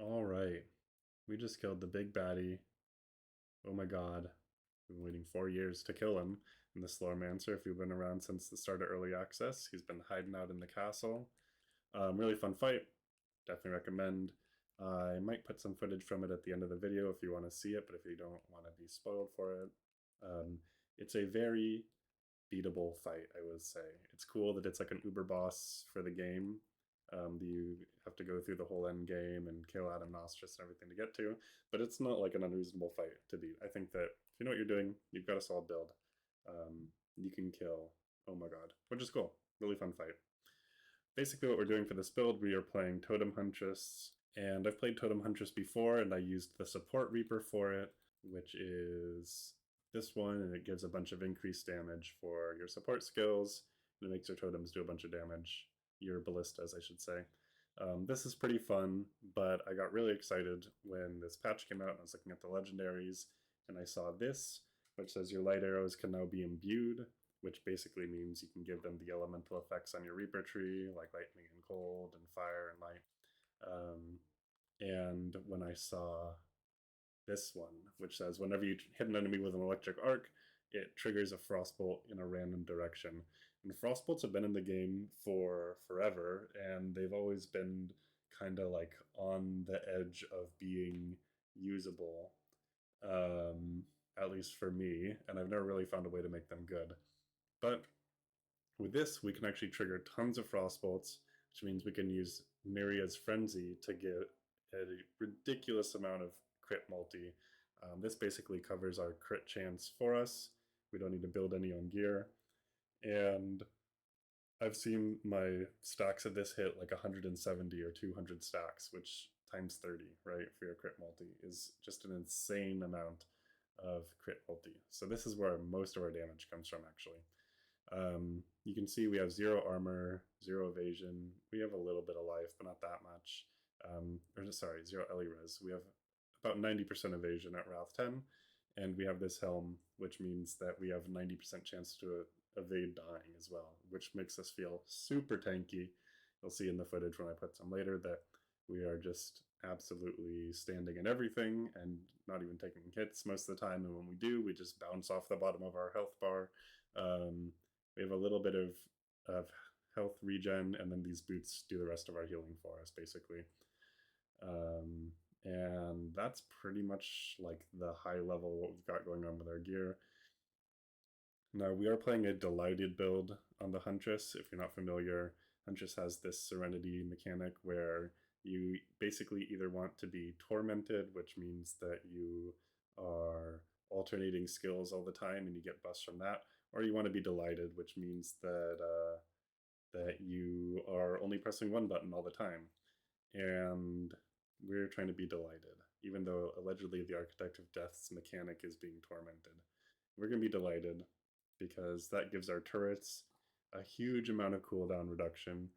Alright, we just killed the big baddie. Oh my god. We've been waiting 4 years to kill him. And the Slormancer, if you've been around since the start of early access, he's been hiding out in the castle. Really fun fight. Definitely recommend. I might put some footage from it at the end of the video if you want to see it, but if you don't want to be spoiled for it. It's a very beatable fight, I would say. It's cool that it's like an uber boss for the game. You have to go through the whole end game and kill Adam Nostress and everything to get to, but it's not like an unreasonable fight to beat. I think that if you know what you're doing, you've got a solid build. You can kill Ohm Agad, which is cool. Really fun fight. Basically what we're doing for this build, we are playing Totem Huntress, and I've played Totem Huntress before, and I used the Support Reaper for it, which is this one, and it gives a bunch of increased damage for your support skills, and it makes your totems do a bunch of damage. Your ballistas, I should say. This is pretty fun, but I got really excited when this patch came out and I was looking at the legendaries, and I saw this, which says your light arrows can now be imbued, which basically means you can give them the elemental effects on your Reaper tree, like lightning and cold and fire and light. And when I saw this one, which says whenever you hit an enemy with an electric arc, it triggers a frostbolt in a random direction. And frostbolts have been in the game for forever, and they've always been kind of like on the edge of being usable, at least for me, and I've never really found a way to make them good. But with this, we can actually trigger tons of frostbolts, which means we can use Myriad's Frenzy to get a ridiculous amount of crit multi. This basically covers our crit chance for us. We don't need to build any on gear. And I've seen my stacks of this hit like 170 or 200 stacks, which times 30, right, for your crit multi is just an insane amount of crit multi. So this is where most of our damage comes from, actually. You can see we have 0 armor, 0 evasion. We have a little bit of life, but not that much. Or sorry, 0 Ellie res. We have about 90% evasion at Wrath 10, and we have this helm, which means that we have 90% chance to evade dying as well, which makes us feel super tanky. You'll see in the footage when I put some later that we are just absolutely standing in everything and not even taking hits most of the time, and when we do, we just bounce off the bottom of our health bar. We have a little bit of health regen, and then these boots do the rest of our healing for us, basically. And that's pretty much like the high level what we've got going on with our gear. Now, we are playing a Delighted build on the Huntress. If you're not familiar, Huntress has this Serenity mechanic where you basically either want to be Tormented, which means that you are alternating skills all the time and you get buffs from that, or you want to be Delighted, which means that that you are only pressing one button all the time. And we're trying to be Delighted, even though allegedly the Architect of Death's mechanic is being Tormented. We're going to be Delighted because that gives our turrets a huge amount of cooldown reduction.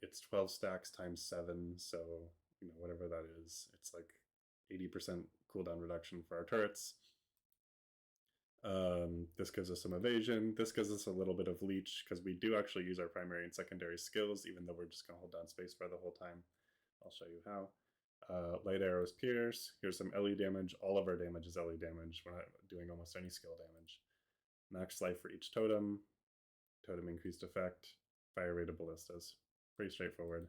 It's 12 stacks times 7, so you know whatever that is, it's like 80% cooldown reduction for our turrets. This gives us some evasion. This gives us a little bit of leech because we do actually use our primary and secondary skills, even though we're just going to hold down spacebar the whole time. I'll show you how. Light arrows pierce. Here's some LE damage. All of our damage is LE damage. We're not doing almost any skill damage. Max life for each totem. Totem increased effect. Fire rate of ballistas. Pretty straightforward.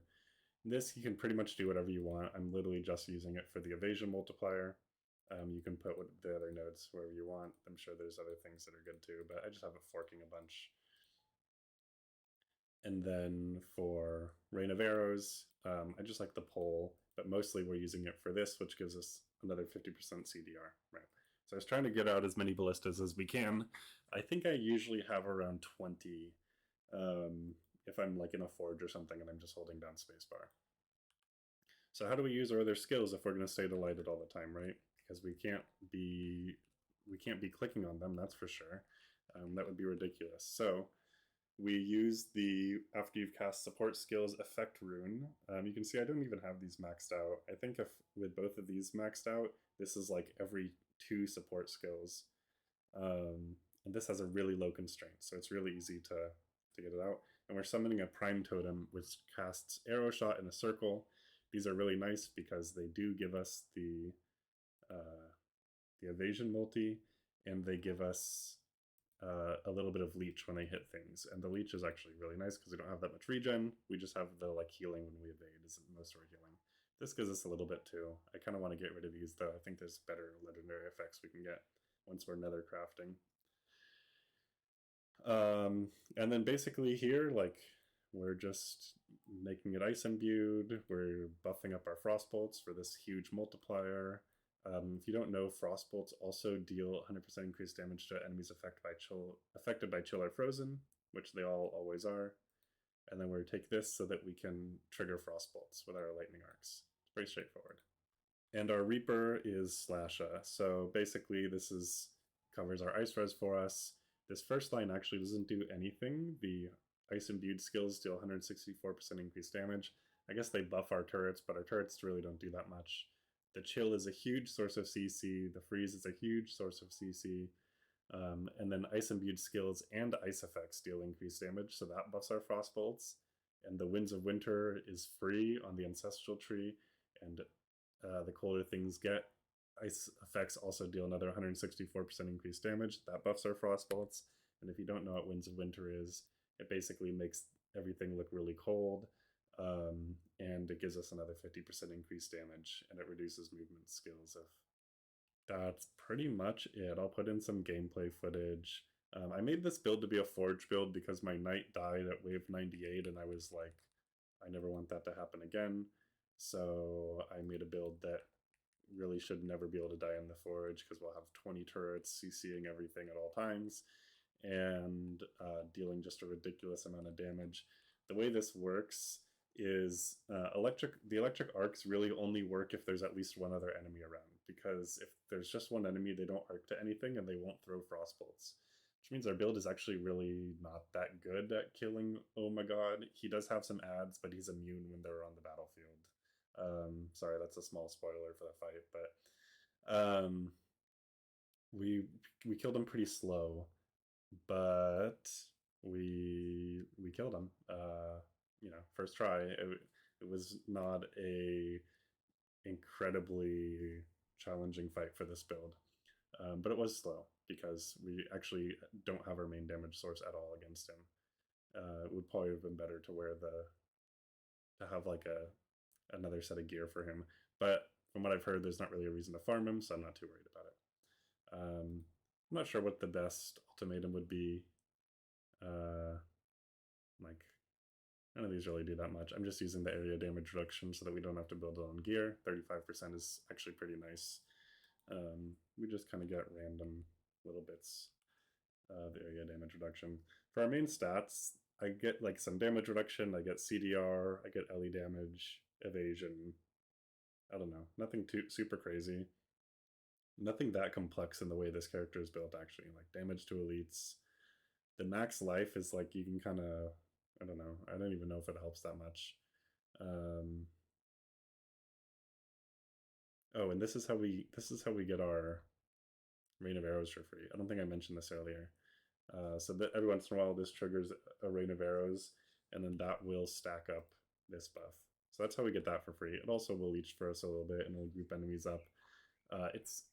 This, you can pretty much do whatever you want. I'm literally just using it for the evasion multiplier. You can put the other nodes wherever you want. I'm sure there's other things that are good too, but I just have it forking a bunch. And then for Rain of Arrows, I just like the pole, but mostly we're using it for this, which gives us another 50% CDR, right? So I was trying to get out as many ballistas as we can. I think I usually have around 20 if I'm like in a forge or something and I'm just holding down spacebar. So how do we use our other skills if we're going to stay delighted all the time, right? Because we can't be clicking on them, that's for sure. That would be ridiculous. So we use the, after you've cast support skills, effect rune. You can see I don't even have these maxed out. I think if with both of these maxed out, this is like every 2 support skills. And this has a really low constraint, so it's really easy to get it out. And we're summoning a prime totem, which casts arrow shot in a circle. These are really nice because they do give us the evasion multi, and they give us a little bit of leech when they hit things. And the leech is actually really nice because we don't have that much regen. We just have the like healing when we evade is most of our healing. This gives us a little bit too. I kind of want to get rid of these though. I think there's better legendary effects we can get once we're nether crafting. And then basically here, like, we're just making it ice imbued. We're buffing up our frost bolts for this huge multiplier. If you don't know, frost bolts also deal 100% increased damage to enemies affected by chill or frozen, which they all always are. And then we're going to take this so that we can trigger frost bolts with our lightning arcs. It's pretty straightforward. And our Reaper is Slasha. So basically this covers our ice res for us. This first line actually doesn't do anything. The ice imbued skills deal 164% increased damage. I guess they buff our turrets, but our turrets really don't do that much. The chill is a huge source of CC. The freeze is a huge source of CC. And then ice imbued skills and ice effects deal increased damage, so that buffs our frost bolts. And the Winds of Winter is free on the ancestral tree, and the colder things get, ice effects also deal another 164% increased damage. That buffs our frost bolts. And if you don't know what Winds of Winter is, it basically makes everything look really cold. And it gives us another 50% increased damage, and it reduces movement skills. That's pretty much it. I'll put in some gameplay footage. I made this build to be a forge build because my knight died at wave 98, and I was like, I never want that to happen again. So I made a build that really should never be able to die in the forge because we'll have 20 turrets CCing everything at all times and dealing just a ridiculous amount of damage. The way this works is the electric arcs really only work if there's at least one other enemy around, because if there's just one enemy, they don't arc to anything and they won't throw frost bolts, which means our build is actually really not that good at killing Ohm Agad. He does have some ads, but he's immune when they're on the battlefield. Sorry, that's a small spoiler for the fight, but we killed him pretty slow, but we killed him. You know, first try. It was not a incredibly challenging fight for this build, but it was slow because we actually don't have our main damage source at all against him. It would probably have been better to have like another set of gear for him, but from what I've heard, there's not really a reason to farm him, so I'm not too worried about it. I'm not sure what the best ultimatum would be. Like, none of these really do that much. I'm just using the area damage reduction so that we don't have to build it on gear. 35% is actually pretty nice. We just kind of get random little bits of the area damage reduction. For our main stats, I get like some damage reduction, I get CDR, I get LE damage, evasion. I don't know, nothing too super crazy. Nothing that complex in the way this character is built, actually. Like damage to elites. The max life is like, you can kind of, I don't know, I don't even know if it helps that much. Oh, and this is how we get our Rain of Arrows for free. I don't think I mentioned this earlier. So that every once in a while this triggers a Rain of Arrows, and then that will stack up this buff. So that's how we get that for free. It also will leech for us a little bit and it'll group enemies up.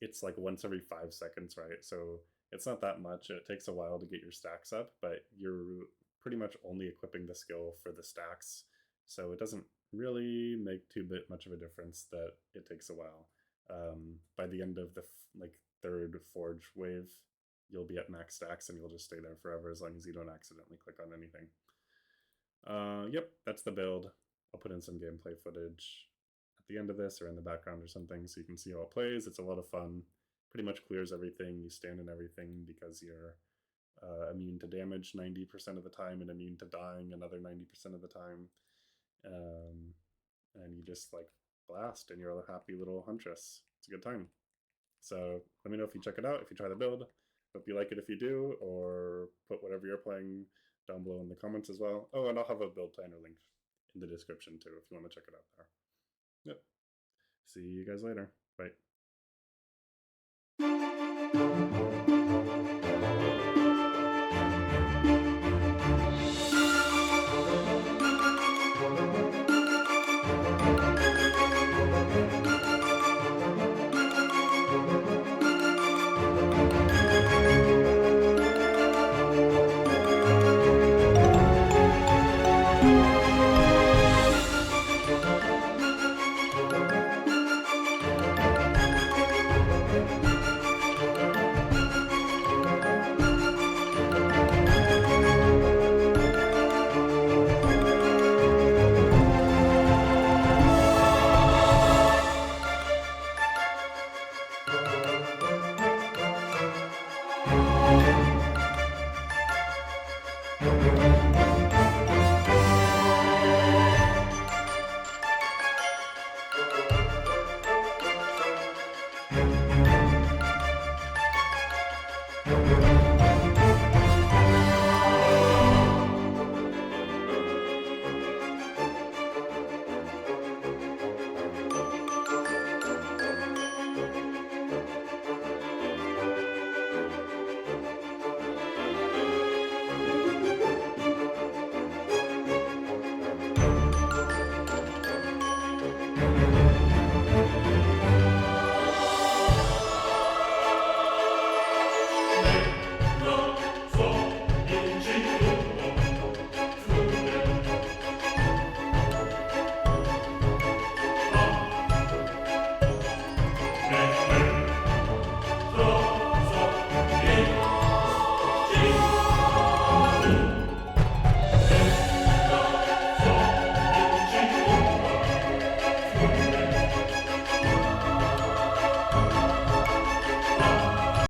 It's like once every 5 seconds, right? So it's not that much. It takes a while to get your stacks up, but you're pretty much only equipping the skill for the stacks. So it doesn't really make too much of a difference that it takes a while. By the end of the third forge wave, you'll be at max stacks and you'll just stay there forever as long as you don't accidentally click on anything. Yep, that's the build. I'll put in some gameplay footage at the end of this or in the background or something so you can see how it plays. It's a lot of fun. Pretty much clears everything. You stand in everything because you're immune to damage 90% of the time and immune to dying another 90% of the time. And you just like blast and you're a happy little Huntress. It's a good time. So let me know if you check it out, if you try the build. Hope you like it if you do, or put whatever you're playing down below in the comments as well. Oh, and I'll have a build planner linked in the description too if you want to check it out there. Yep. See you guys later. Bye.